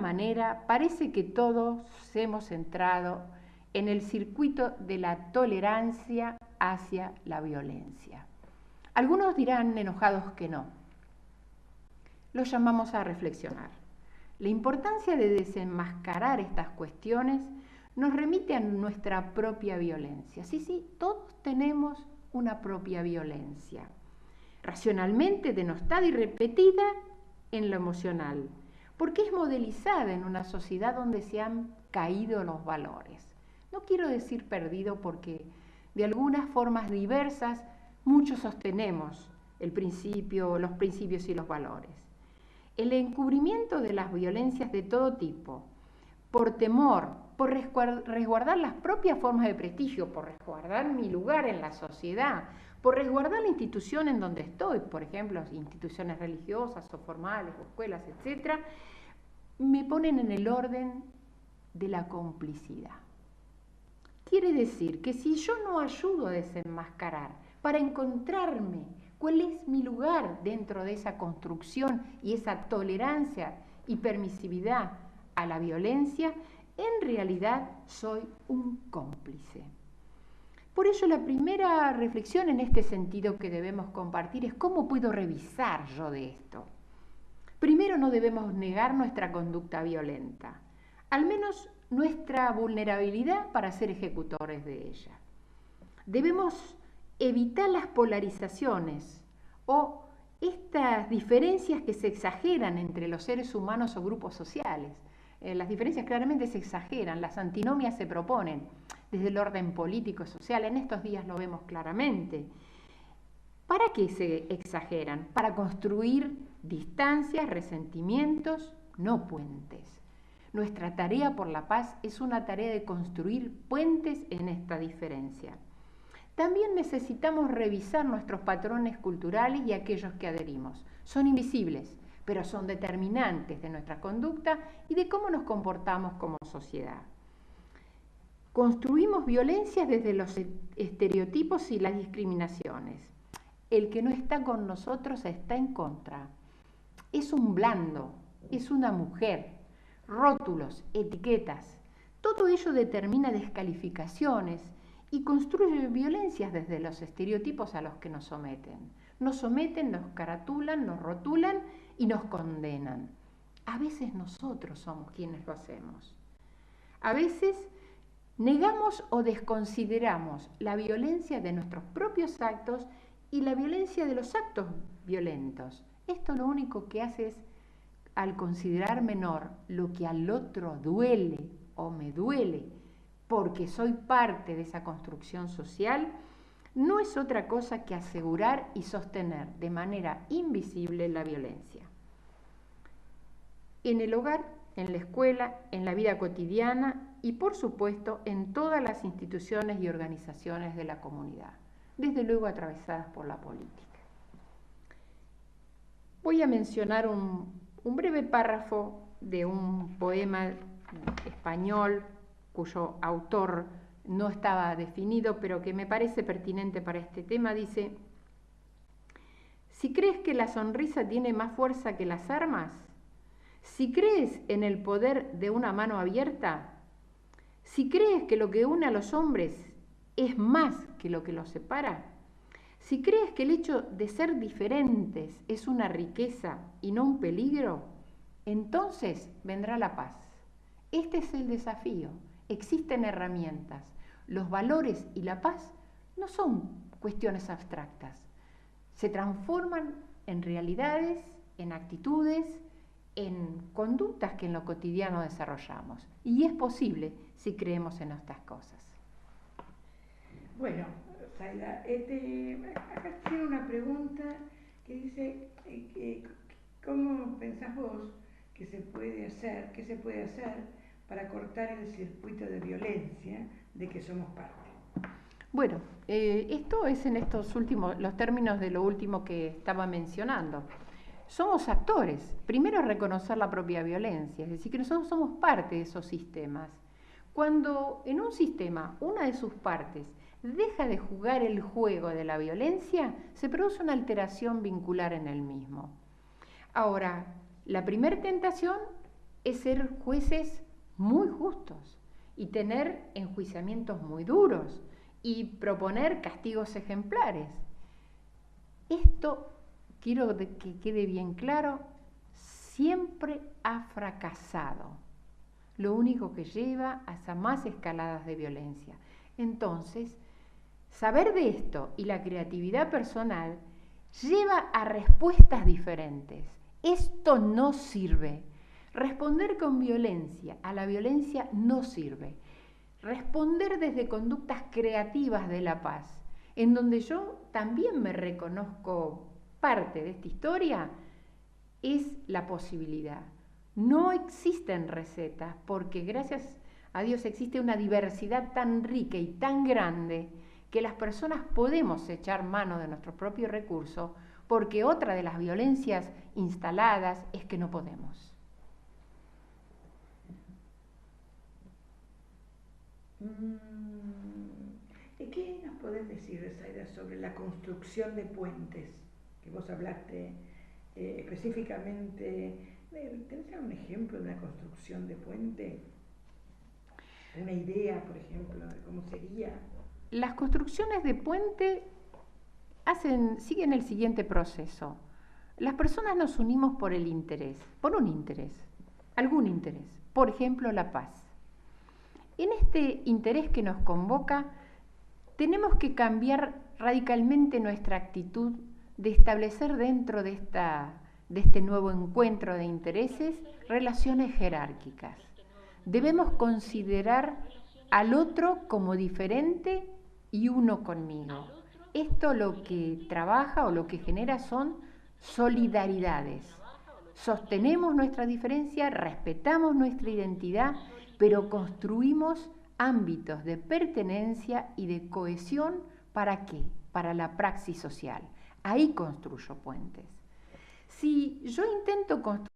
manera parece que todos hemos entrado en el circuito de la tolerancia hacia la violencia. Algunos dirán enojados que no. Los llamamos a reflexionar. La importancia de desenmascarar estas cuestiones nos remite a nuestra propia violencia. Sí, todos tenemos una propia violencia, racionalmente denostada y repetida en lo emocional, porque es modelizada en una sociedad donde se han caído los valores. No quiero decir perdido porque de algunas formas diversas muchos sostenemos los principios y los valores. El encubrimiento de las violencias de todo tipo, por temor, por resguardar las propias formas de prestigio, por resguardar mi lugar en la sociedad, por resguardar la institución en donde estoy, por ejemplo, instituciones religiosas o formales, o escuelas, etc., me ponen en el orden de la complicidad. Quiere decir que si yo no ayudo a desenmascarar para encontrarme cuál es mi lugar dentro de esa construcción y esa tolerancia y permisividad a la violencia, en realidad soy un cómplice. Por ello, la primera reflexión en este sentido que debemos compartir es cómo puedo revisar yo de esto. Primero, no debemos negar nuestra conducta violenta, al menos nuestra vulnerabilidad para ser ejecutores de ella. Debemos evitar las polarizaciones o estas diferencias que se exageran entre los seres humanos o grupos sociales. Las diferencias claramente se exageran, las antinomias se proponen desde el orden político y social. En estos días lo vemos claramente. ¿Para qué se exageran? Para construir distancias, resentimientos, no puentes. Nuestra tarea por la paz es una tarea de construir puentes en esta diferencia. También necesitamos revisar nuestros patrones culturales y aquellos que adherimos. Son invisibles, pero son determinantes de nuestra conducta y de cómo nos comportamos como sociedad. Construimos violencias desde los estereotipos y las discriminaciones. El que no está con nosotros está en contra. Es un blando, es una mujer, rótulos, etiquetas. Todo ello determina descalificaciones y construye violencias desde los estereotipos a los que nos someten. Nos someten, nos caratulan, nos rotulan y nos condenan. A veces nosotros somos quienes lo hacemos. A veces negamos o desconsideramos la violencia de nuestros propios actos y la violencia de los actos violentos. Esto lo único que hace es, al considerar menor lo que al otro duele o me duele, porque soy parte de esa construcción social, no es otra cosa que asegurar y sostener de manera invisible la violencia. En el hogar, en la escuela, en la vida cotidiana y, por supuesto, en todas las instituciones y organizaciones de la comunidad, desde luego atravesadas por la política. Voy a mencionar un breve párrafo de un poema español cuyo autor no estaba definido, pero que me parece pertinente para este tema. Dice: si crees que la sonrisa tiene más fuerza que las armas, si crees en el poder de una mano abierta, si crees que lo que une a los hombres es más que lo que los separa, si crees que el hecho de ser diferentes es una riqueza y no un peligro, entonces vendrá la paz. Este es el desafío. Existen herramientas. Los valores y la paz no son cuestiones abstractas. Se transforman en realidades, en actitudes, en conductas que en lo cotidiano desarrollamos. Y es posible si creemos en estas cosas. Bueno, Zaida, acá tiene una pregunta que dice, ¿cómo pensás vos que se puede hacer, qué se puede hacer para cortar el circuito de violencia de que somos parte? Bueno, esto es en estos últimos, los términos de lo último que estaba mencionando. Somos actores. Primero, reconocer la propia violencia, es decir, que nosotros somos parte de esos sistemas. Cuando en un sistema una de sus partes deja de jugar el juego de la violencia, se produce una alteración vincular en el mismo. Ahora, la primera tentación es ser jueces muy justos y tener enjuiciamientos muy duros y proponer castigos ejemplares. Esto, quiero que quede bien claro, siempre ha fracasado. Lo único que lleva a más escaladas de violencia. Entonces, saber de esto y la creatividad personal lleva a respuestas diferentes. Esto no sirve. Responder con violencia a la violencia no sirve. Responder desde conductas creativas de la paz, en donde yo también me reconozco parte de esta historia, es la posibilidad. No existen recetas porque gracias a Dios existe una diversidad tan rica y tan grande que las personas podemos echar mano de nuestros propios recursos, porque otra de las violencias instaladas es que no podemos. ¿Qué nos podés decir, Zaida, sobre la construcción de puentes? Que vos hablaste específicamente. ¿Tenés algún ejemplo de una construcción de puente? ¿Una idea, por ejemplo, de cómo sería? Las construcciones de puente siguen el siguiente proceso. Las personas nos unimos por el interés, por un interés, algún interés, por ejemplo, la paz. En este interés que nos convoca, tenemos que cambiar radicalmente nuestra actitud de establecer dentro de este nuevo encuentro de intereses relaciones jerárquicas. Debemos considerar al otro como diferente y uno conmigo. Esto lo que trabaja o lo que genera son solidaridades. Sostenemos nuestra diferencia, respetamos nuestra identidad, pero construimos ámbitos de pertenencia y de cohesión. ¿Para qué? Para la praxis social. Ahí construyo puentes. Si yo intento construir